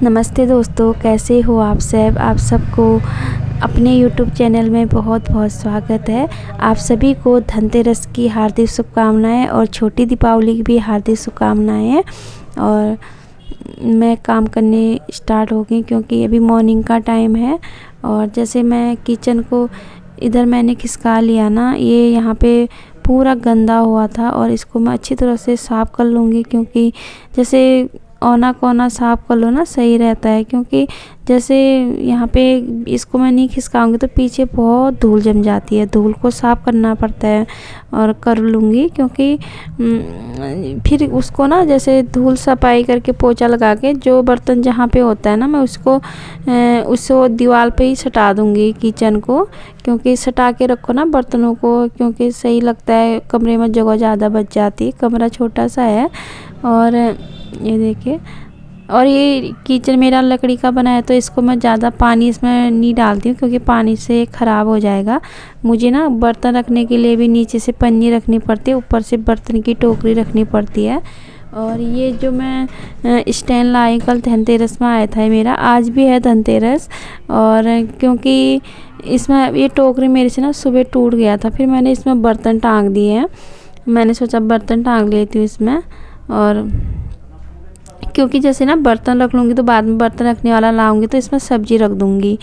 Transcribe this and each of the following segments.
नमस्ते दोस्तों, कैसे हो आप सब। आप सबको अपने YouTube चैनल में बहुत बहुत स्वागत है। आप सभी को धनतेरस की हार्दिक शुभकामनाएं और छोटी दीपावली की भी हार्दिक शुभकामनाएं हैं। और मैं काम करने स्टार्ट हो गई क्योंकि अभी मॉर्निंग का टाइम है। और जैसे मैं किचन को इधर मैंने खिसका लिया ना, ये यहाँ पे पूरा गंदा हुआ था और इसको मैं अच्छी तरह से साफ़ कर लूँगी, क्योंकि जैसे औना कोना साफ़ कर लो ना सही रहता है। क्योंकि जैसे यहाँ पे इसको मैं नहीं खिसकाऊंगी तो पीछे बहुत धूल जम जाती है, धूल को साफ़ करना पड़ता है। और कर लूँगी क्योंकि फिर उसको ना जैसे धूल सफाई करके पोछा लगा के जो बर्तन जहाँ पे होता है ना, मैं उसको दीवार पे ही सटा दूँगी किचन को। क्योंकि सटा के रखो ना बर्तनों को, क्योंकि सही लगता है, कमरे में जगह ज़्यादा बच जाती है, कमरा छोटा सा है। और ये देखिए, और ये किचन मेरा लकड़ी का बना है तो इसको मैं ज़्यादा पानी इसमें नहीं डालती हूँ, क्योंकि पानी से ख़राब हो जाएगा। मुझे ना बर्तन रखने के लिए भी नीचे से पन्नी रखनी पड़ती है, ऊपर से बर्तन की टोकरी रखनी पड़ती है। और ये जो मैं स्टैंड लाई कल धनतेरस में आया था, मेरा आज भी है धनतेरस। और क्योंकि इसमें ये टोकरी मेरे से ना सुबह टूट गया था, फिर मैंने इसमें बर्तन टांग दिए हैं। मैंने सोचा बर्तन टांग लेती हूँ इसमें। और क्योंकि जैसे ना बर्तन रख लूँगी तो बाद में बर्तन रखने वाला लाऊंगी तो इसमें सब्जी रख दूँगी।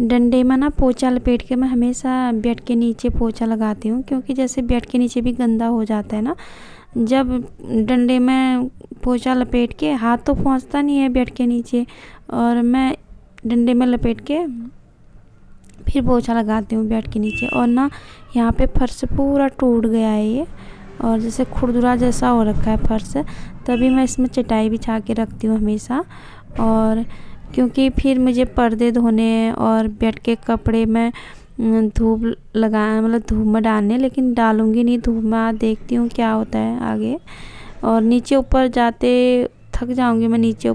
डंडे में ना पोछा लपेट के मैं हमेशा बेड के नीचे पोछा लगाती हूँ, क्योंकि जैसे बेड के नीचे भी गंदा हो जाता है ना। जब डंडे में पोछा लपेट के, हाथ तो पहुँचता नहीं है बेड के नीचे, और मैं डंडे में लपेट के फिर पोछा लगाती हूँ बेड के नीचे। और ना यहाँ पे फर्श पूरा टूट गया है ये, और जैसे खुरदुरा जैसा हो रखा है फर्श, तभी मैं इसमें चटाई बिछा के रखती हूँ हमेशा। और क्योंकि फिर मुझे पर्दे धोने हैं और बेड के कपड़े में धूप मतलब धूप में डालने, लेकिन डालूँगी नहीं धूप में, देखती हूँ क्या होता है आगे। और नीचे ऊपर जाते थक जाऊँगी मैं, नीचे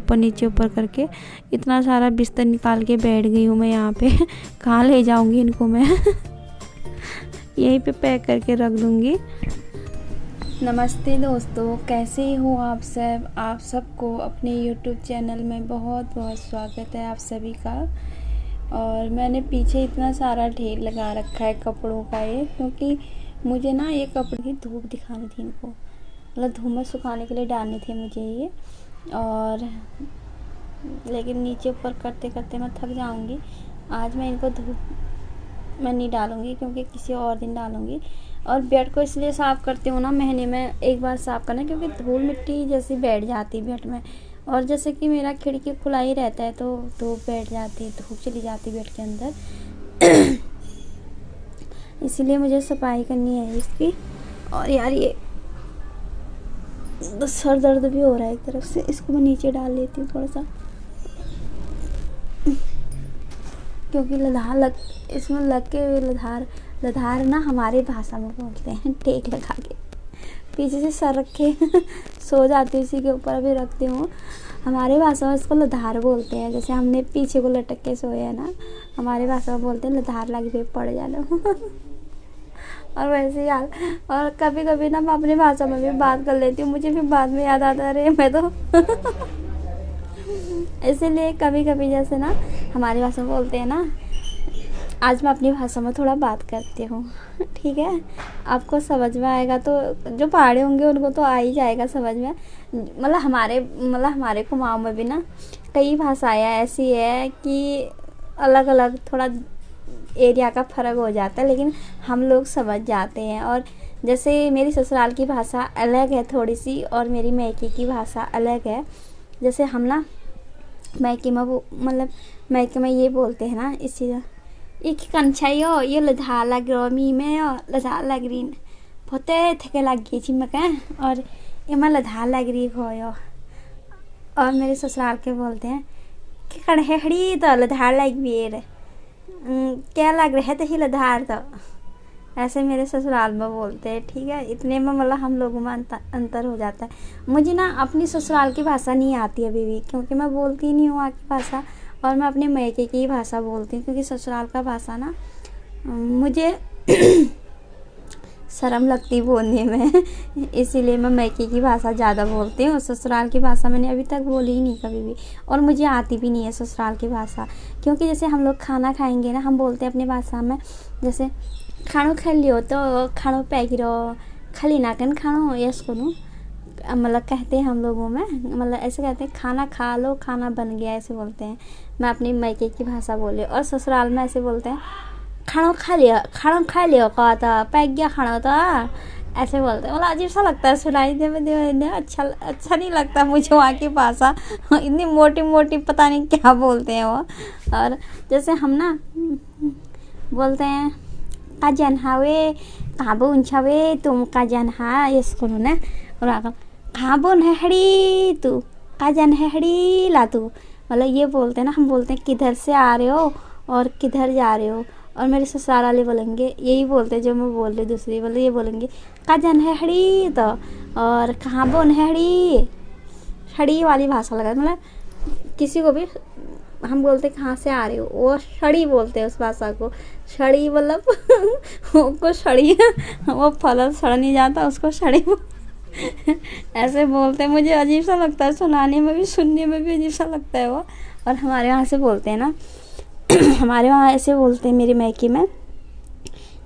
ऊपर करके इतना सारा बिस्तर निकाल के बैठ गई हूँ मैं यहाँ पे। कहाँ ले जाऊँगी इनको मैं। यहीं पे पैक करके रख दूँगी। नमस्ते दोस्तों, कैसे हो आप सब। आप सबको अपने YouTube चैनल में बहुत बहुत स्वागत है आप सभी का। और मैंने पीछे इतना सारा ढेर लगा रखा है कपड़ों का ये, क्योंकि मुझे ना ये कपड़े की धूप दिखानी थी इनको, मतलब धूप में सुखाने के लिए डालने थे मुझे ये। और लेकिन नीचे ऊपर करते करते मैं थक जाऊंगी। आज मैं इनको धूप में नहीं डालूंगी, क्योंकि किसी और दिन डालूंगी। और बेड को इसलिए साफ़ करती हूँ ना, महीने में एक बार साफ़ करना, क्योंकि धूल मिट्टी जैसी बैठ जाती है बेड में। और जैसे कि मेरा खिड़की खुला ही रहता है तो धूप बैठ जाती है, धूप चली जाती है बेड के अंदर। इसीलिए मुझे सफाई करनी है इसकी। और यार ये सर दर्द भी हो रहा है एक तरफ से, इसको मैं नीचे डाल लेती हूँ थोड़ा सा, क्योंकि इसमें लग के लधार ना हमारी भाषा में बोलते हैं, टेक लगा के पीछे से सर रखे सो जाती हूँ इसी के ऊपर, अभी रखती हूँ। हमारी भाषा में इसको लधार बोलते हैं, जैसे हमने पीछे को लटक के सोए है ना, हमारी भाषा में बोलते हैं लधार लग पे पड़ जाना। और वैसे ही यार, और कभी कभी ना मैं अपनी भाषा में भी बात कर लेती हूँ, मुझे भी बाद में याद आता है अरे मैं तो इसीलिए कभी कभी जैसे ना हमारी भाषा में बोलते हैं ना, आज मैं अपनी भाषा में थोड़ा बात करती हूँ। ठीक है, आपको समझ में आएगा तो, जो पहाड़ी होंगे उनको तो आ ही जाएगा समझ में। मतलब हमारे कुमाऊँ में भी ना कई भाषाएं ऐसी है कि अलग अलग थोड़ा एरिया का फ़र्क हो जाता है, लेकिन हम लोग समझ जाते हैं। और जैसे मेरी ससुराल की भाषा अलग है थोड़ी सी, और मेरी मैके की भाषा अलग है। जैसे हम ना मैके में मतलब मैके में ये बोलते हैं ना, इसी एक कंचायो ये लधा लग रो मी में लधा लग रही पोते थे लगी छी मका और एमा लधा लग रही हो और मेरे ससुराल के बोलते हैं कि कड़हड़ी तो लधार लग बेर, क्या लग रहा है तो ही लधार तो। ऐसे मेरे ससुराल में बोलते हैं, ठीक है। इतने में मतलब हम लोगों में अंतर हो जाता है। मुझे ना अपनी ससुराल की भाषा नहीं आती अभी भी, क्योंकि मैं बोलती नहीं हूँ वहाँ की भाषा, और मैं अपने मायके की ही भाषा बोलती हूँ, क्योंकि ससुराल का भाषा ना मुझे शर्म लगती बोलने में, इसीलिए मैं मायके की भाषा ज़्यादा बोलती हूँ। ससुराल की भाषा मैंने अभी तक बोली ही नहीं कभी भी, और मुझे आती भी नहीं है ससुराल की भाषा। क्योंकि जैसे हम लोग खाना खाएंगे ना, हम बोलते हैं अपनी भाषा में, जैसे खानो खा लियो तो खानो पैगिरो, खाली नाकन खानो यस कोनू, मतलब कहते हैं हम लोगों में, मतलब ऐसे कहते हैं खाना खा लो, खाना बन गया, ऐसे बोलते हैं। मैं अपनी मायके की भाषा बोली, और ससुराल में ऐसे बोलते हैं खाना खा लियो कहा था, पैक गया खाना था, ऐसे बोलते हैं। मतलब अजीब सा लगता है सुनाई दे, अच्छा नहीं लगता मुझे वहाँ की भाषा, इतनी मोटी मोटी पता नहीं क्या बोलते हैं वो। और जैसे हम ना बोलते हैं का जन हावे कहाँ बो उनछावे तुम का जन हा ये सुनो ना, और आकर कहाँ बो नहड़ी तू का जन हैड़ी ला तू, मतलब ये बोलते हैं ना। हम बोलते हैं किधर से आ रहे हो और किधर जा रहे हो, और मेरे ससुराल वाले बोलेंगे यही बोलते हैं जो मैं बोल रही दूसरी, बोले ये बोलेंगे का जन हैड़ी तो, और कहाँ बो नहड़ी, हड़ी वाली भाषा लगा, मतलब किसी को भी हम बोलते कहाँ से आ रहे हो, वो छड़ी बोलते हैं उस भाषा को, छड़ी मतलब उसको छड़ी, वो फल सड़ नहीं जाता उसको छड़ी ऐसे बोलते हैं। मुझे अजीब सा लगता है सुनाने में भी, सुनने में भी अजीब सा लगता है वो। और हमारे यहाँ से बोलते हैं ना हमारे वहाँ ऐसे बोलते हैं मेरे मायके में,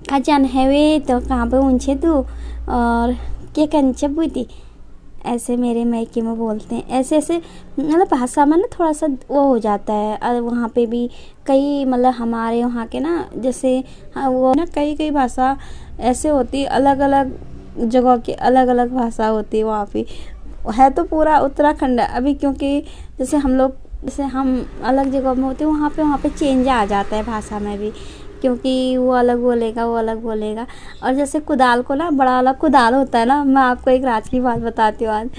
का जान है वे तो कहाँ पे ऊँचे तू और क्या कंचे बुती, ऐसे मेरे मायके में बोलते हैं। ऐसे ऐसे मतलब भाषा में ना थोड़ा सा वो हो जाता है। और वहाँ पे भी कई मतलब हमारे वहाँ के ना जैसे वो ना कई भाषा ऐसे होती, अलग अलग जगह की अलग अलग भाषा होती है। वहाँ पे है तो पूरा उत्तराखंड अभी, क्योंकि जैसे हम लोग जैसे हम अलग जगह में होते हैं, वहाँ पे चेंज आ जाता है भाषा में भी, क्योंकि वो अलग बोलेगा वो अलग बोलेगा। और जैसे कुदाल को ना बड़ा वाला कुदाल होता है ना, मैं आपको एक राज की बात बताती हूँ आज।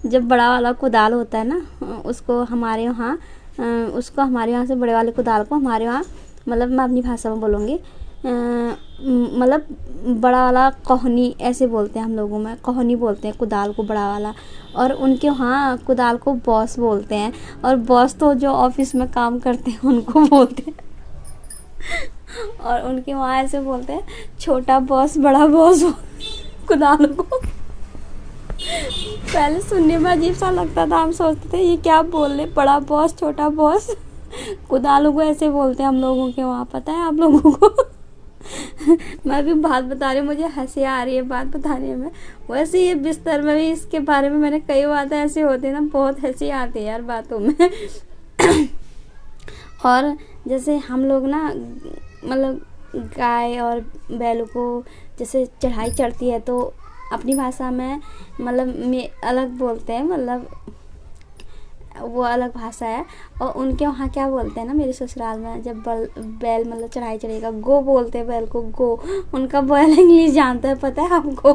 जब बड़ा वाला कुदाल होता है ना, उसको हमारे यहाँ से बड़े वाले कुदाल को हमारे यहाँ मतलब मैं अपनी भाषा में बोलूँगी, मतलब बड़ा वाला कोहनी ऐसे बोलते हैं हम लोगों में, कोहनी बोलते हैं कुदाल को बड़ा वाला। और उनके वहाँ कुदाल को बॉस बोलते हैं, और बॉस तो जो ऑफिस में काम करते हैं उनको बोलते हैं और उनके वहाँ ऐसे बोलते हैं छोटा बॉस बड़ा बॉस कुदाल को। पहले सुनने में अजीब सा लगता था, हम सोचते थे ये क्या बोल रहे, बड़ा बॉस छोटा बॉस, कुदालों को ऐसे बोलते हैं हम लोगों के वहाँ, पता है आप लोगों को मैं भी बात बता रही हूँ, मुझे हंसी आ रही है बात बताने में। वैसे ये बिस्तर में भी इसके बारे में मैंने कई बातें ऐसी होती है ना, बहुत हंसी आती है यार बातों में और जैसे हम लोग ना मतलब गाय और बैलों को जैसे चढ़ाई चढ़ती है तो अपनी भाषा में मतलब में अलग बोलते हैं, मतलब वो अलग भाषा है। और उनके वहाँ क्या बोलते हैं ना मेरे ससुराल में, जब बैल मतलब चढ़ाई चढ़ेगा गो बोलते हैं बैल को, गो। उनका बैल इंग्लिश जानता है, पता है आपको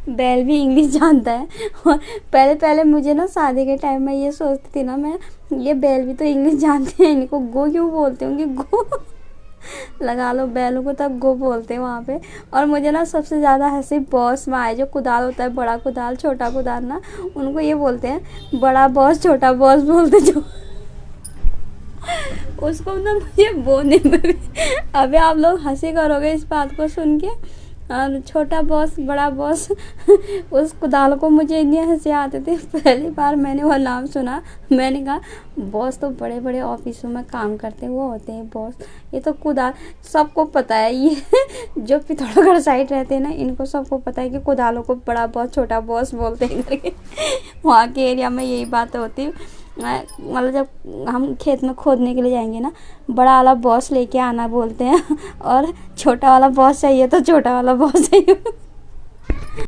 बैल भी इंग्लिश जानता है। और पहले मुझे ना शादी के टाइम में ये सोचती थी ना मैं, ये बैल भी तो इंग्लिश जानते हैं, इनको गो क्यों बोलते होंगे, गो लगा लो बैलों को तब गो बोलते हैं वहाँ पे। और मुझे ना सबसे ज़्यादा हंसी बॉस में आए, जो कुदाल होता है बड़ा कुदाल छोटा कुदाल ना, उनको ये बोलते हैं बड़ा बॉस छोटा बॉस बोलते जो उसको ना मुझे बोलने में भी अभी आप लोग हंसी करोगे इस बात को सुन के। और छोटा बॉस बड़ा बॉस उस कुदाल को मुझे इतनी हंसी आती थी। पहली बार मैंने वो नाम सुना, मैंने कहा बॉस तो बड़े बड़े ऑफिसों में काम करते हैं वो होते हैं बॉस, ये तो कुदाल सबको पता है। ये जो पिथौरागढ़ साइड रहते हैं ना, इनको सबको पता है कि कुदालों को बड़ा बॉस छोटा बॉस बोलते हैं करके। वहाँ के एरिया में यही बात होती है। मतलब जब हम खेत में खोदने के लिए जाएंगे ना, बड़ा वाला बॉस लेके आना बोलते हैं, और छोटा वाला बॉस चाहिए तो छोटा वाला बॉस चाहिए